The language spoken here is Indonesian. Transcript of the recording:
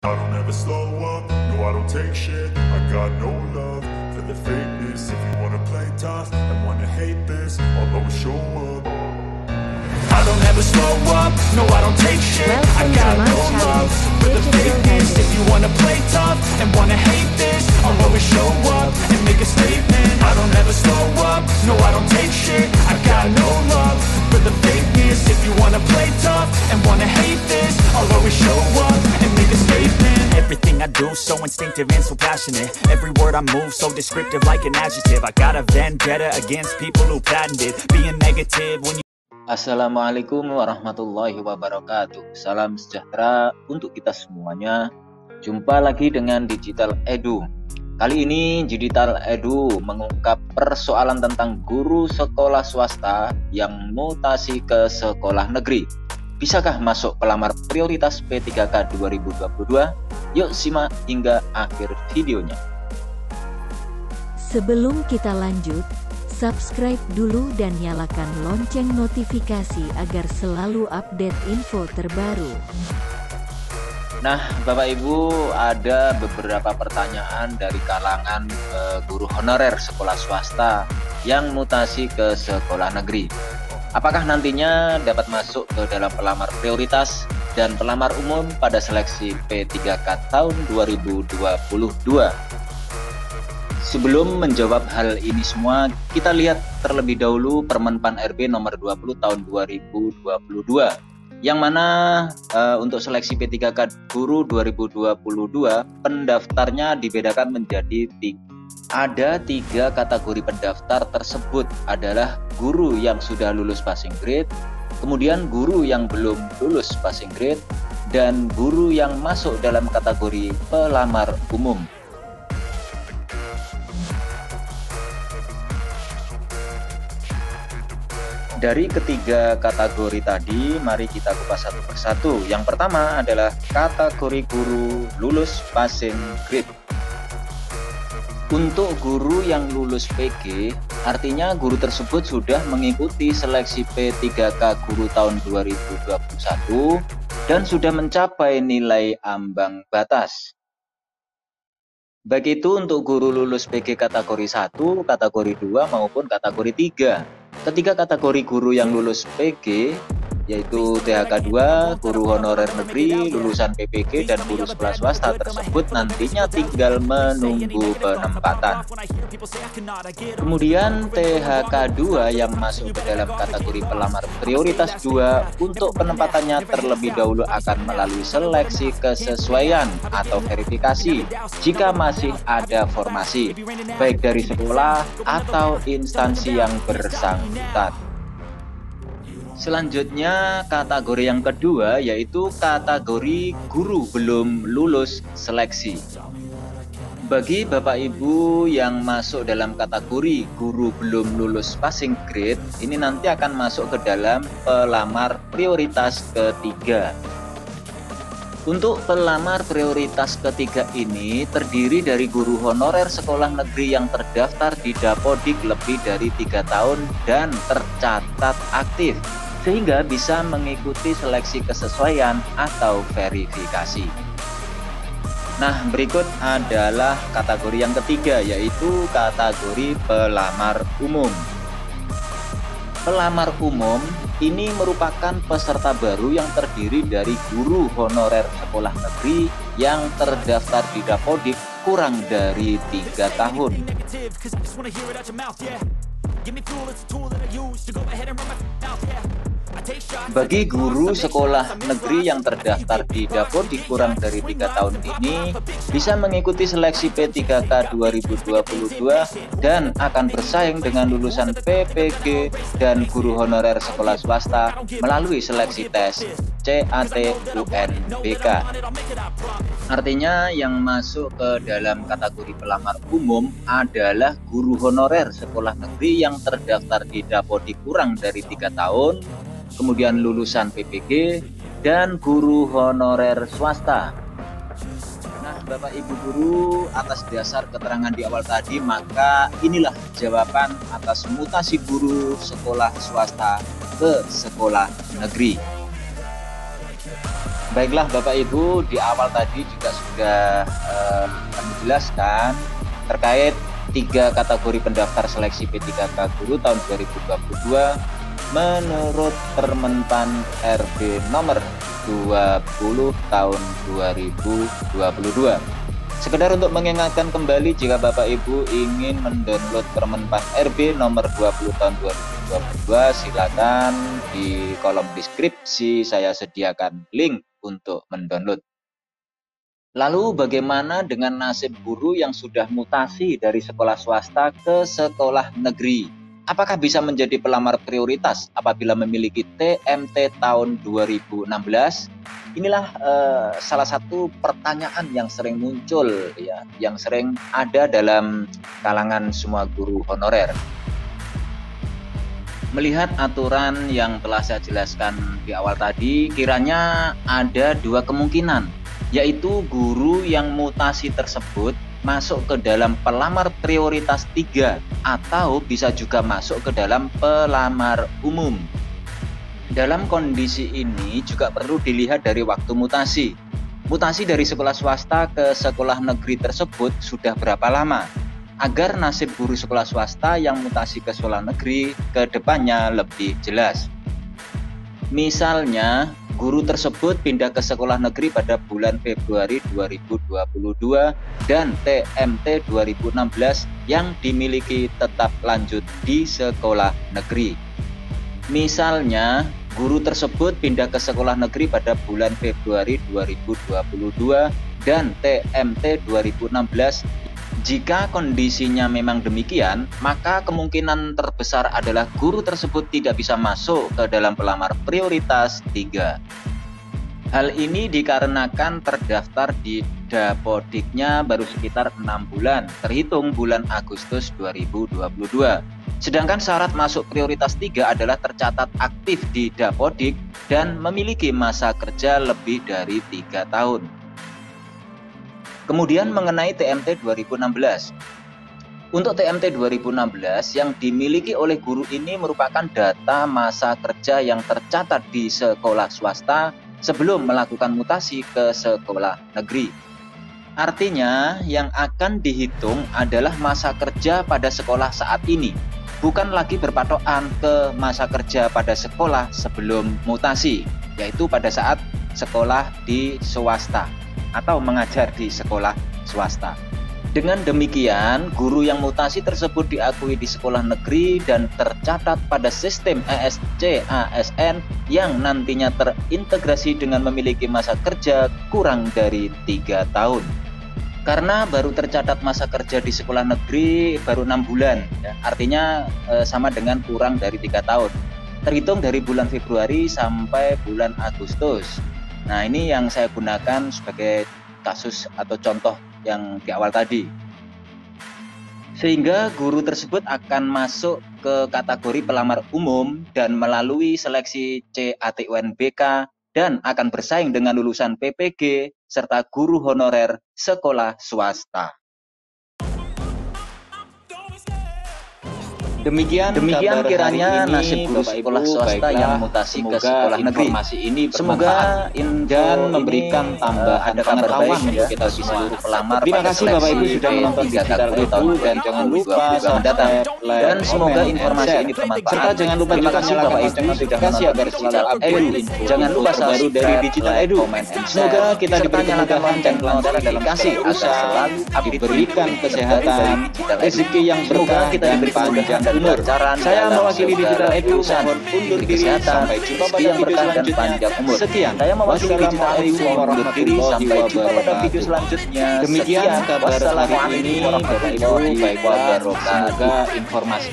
I don't ever slow up, no I don't take shit. I got no love for the fakeness. If you wanna play tough and wanna hate this, I'll always show up. I don't ever slow up, no I don't take shit. I got no love for the fakeness. If you wanna play tough and wanna hate this, I'll always show up and make a statement. I don't ever slow up, no I don't take shit. I got no love for the fakeness. If you wanna play tough and wanna hate this, I'll always show up and make a statement. Everything I do so instinctive and so passionate. Every word I move so descriptive like an adjective. I got a vendetta against people who patented being negative when you... Assalamualaikum warahmatullahi wabarakatuh. Salam sejahtera untuk kita semuanya. Jumpa lagi dengan Digital Edu. Kali ini Digital Edu mengungkap persoalan tentang guru sekolah swasta yang mutasi ke sekolah negeri. Bisakah masuk pelamar prioritas P3K 2022? Yuk simak hingga akhir videonya. Sebelum kita lanjut, subscribe dulu dan nyalakan lonceng notifikasi agar selalu update info terbaru. Nah, Bapak Ibu, ada beberapa pertanyaan dari kalangan guru honorer sekolah swasta yang mutasi ke sekolah negeri. Apakah nantinya dapat masuk ke dalam pelamar prioritas dan pelamar umum pada seleksi P3K tahun 2022? Sebelum menjawab hal ini semua, kita lihat terlebih dahulu Permen PAN RB nomor 20 tahun 2022, yang mana untuk seleksi P3K Guru 2022 pendaftarnya dibedakan menjadi ada 3 kategori pendaftar tersebut adalah guru yang sudah lulus passing grade, kemudian guru yang belum lulus passing grade, dan guru yang masuk dalam kategori pelamar umum. Dari ketiga kategori tadi, mari kita kupas satu persatu. Yang pertama adalah kategori guru lulus passing grade. Untuk guru yang lulus PG, artinya guru tersebut sudah mengikuti seleksi P3K Guru tahun 2021 dan sudah mencapai nilai ambang batas. Baik itu untuk guru lulus PG kategori 1, kategori 2 maupun kategori 3. Ketiga kategori guru yang lulus PG yaitu THK 2, guru honorer negeri, lulusan PPG, dan guru sekolah swasta tersebut nantinya tinggal menunggu penempatan. Kemudian THK 2 yang masuk ke dalam kategori pelamar prioritas 2 untuk penempatannya terlebih dahulu akan melalui seleksi kesesuaian atau verifikasi jika masih ada formasi, baik dari sekolah atau instansi yang bersangkutan. Selanjutnya kategori yang kedua yaitu kategori guru belum lulus seleksi. Bagi Bapak Ibu yang masuk dalam kategori guru belum lulus passing grade, ini nanti akan masuk ke dalam pelamar prioritas ketiga. Untuk pelamar prioritas ketiga ini terdiri dari guru honorer sekolah negeri yang terdaftar di Dapodik lebih dari 3 tahun dan tercatat aktif, sehingga bisa mengikuti seleksi kesesuaian atau verifikasi. Nah, berikut adalah kategori yang ketiga, yaitu kategori pelamar umum. Pelamar umum ini merupakan peserta baru yang terdiri dari guru honorer sekolah negeri yang terdaftar di Dapodik kurang dari 3 tahun. Bagi guru sekolah negeri yang terdaftar di Dapodik kurang dari 3 tahun ini bisa mengikuti seleksi P3K 2022 dan akan bersaing dengan lulusan PPG dan guru honorer sekolah swasta melalui seleksi tes CAT UNBK. Artinya yang masuk ke dalam kategori pelamar umum adalah guru honorer sekolah negeri yang terdaftar di Dapodik kurang dari 3 tahun, kemudian lulusan PPG, dan guru honorer swasta. Nah, Bapak Ibu guru, atas dasar keterangan di awal tadi, maka inilah jawaban atas mutasi guru sekolah swasta ke sekolah negeri. Baiklah Bapak Ibu, di awal tadi juga sudah kami jelaskan terkait 3 kategori pendaftar seleksi P3K Guru tahun 2022 menurut Permenpan RB nomor 20 tahun 2022. Sekedar untuk mengingatkan kembali, jika Bapak Ibu ingin mendownload Permenpan RB nomor 20 tahun 2022, silakan di kolom deskripsi saya sediakan link untuk mendownload. Lalu bagaimana dengan nasib guru yang sudah mutasi dari sekolah swasta ke sekolah negeri? Apakah bisa menjadi pelamar prioritas apabila memiliki TMT tahun 2016? Inilah salah satu pertanyaan yang sering muncul ya, yang sering ada dalam kalangan semua guru honorer. Melihat aturan yang telah saya jelaskan di awal tadi, kiranya ada 2 kemungkinan, yaitu guru yang mutasi tersebut masuk ke dalam pelamar prioritas 3 atau bisa juga masuk ke dalam pelamar umum. Dalam kondisi ini juga perlu dilihat dari waktu mutasi. Mutasi dari sekolah swasta ke sekolah negeri tersebut sudah berapa lama? Agar nasib guru sekolah swasta yang mutasi ke sekolah negeri ke depannya lebih jelas. Misalnya, guru tersebut pindah ke sekolah negeri pada bulan Februari 2022 dan TMT 2016 yang dimiliki tetap lanjut di sekolah negeri. Misalnya, guru tersebut pindah ke sekolah negeri pada bulan Februari 2022 dan TMT 2016. Jika kondisinya memang demikian, maka kemungkinan terbesar adalah guru tersebut tidak bisa masuk ke dalam pelamar prioritas 3. Hal ini dikarenakan terdaftar di Dapodiknya baru sekitar 6 bulan, terhitung bulan Agustus 2022. Sedangkan syarat masuk prioritas 3 adalah tercatat aktif di Dapodik dan memiliki masa kerja lebih dari 3 tahun. Kemudian mengenai TMT 2016. Untuk TMT 2016 yang dimiliki oleh guru ini merupakan data masa kerja yang tercatat di sekolah swasta sebelum melakukan mutasi ke sekolah negeri. Artinya yang akan dihitung adalah masa kerja pada sekolah saat ini, bukan lagi berpatokan ke masa kerja pada sekolah sebelum mutasi, yaitu pada saat sekolah di swasta atau mengajar di sekolah swasta. Dengan demikian, guru yang mutasi tersebut diakui di sekolah negeri dan tercatat pada sistem ESC ASN yang nantinya terintegrasi dengan memiliki masa kerja kurang dari 3 tahun. Karena baru tercatat masa kerja di sekolah negeri baru 6 bulan, ya, artinya sama dengan kurang dari 3 tahun. Terhitung dari bulan Februari sampai bulan Agustus. Nah, ini yang saya gunakan sebagai kasus atau contoh yang di awal tadi. Sehingga guru tersebut akan masuk ke kategori pelamar umum dan melalui seleksi CAT-UNBK dan akan bersaing dengan lulusan PPG serta guru honorer sekolah swasta. Demikian kiranya nasib guru sekolah swasta yang mutasi ke sekolah negeri. Informasi ini semoga dan memberikan tambahan pengetahuan untuk kita seluruh pelamar. Terima kasih Bapak Ibu sudah menonton Digital Edu dan jangan lupa mendatang. Dan semoga informasi ini bermanfaat. Serta jangan lupa juga Bapak Ibu sudah menonton agar Digital Edu. Jangan lupa baru dari Digital Edu. Semoga kita diberi kemudahan dan kelancaran dalam kasih usaha, diberikan kesehatan, rezeki yang berkah dan panjang umur. Saya mewakili Digital Edu mohon undur diri sampai jumpa pada video selanjutnya. Sekian, saya mewakili Digital Edu mohon undur diri sampai jumpa pada video selanjutnya. Demikian kabar hari ini, Bapak Ibu, baiklah, semoga informasi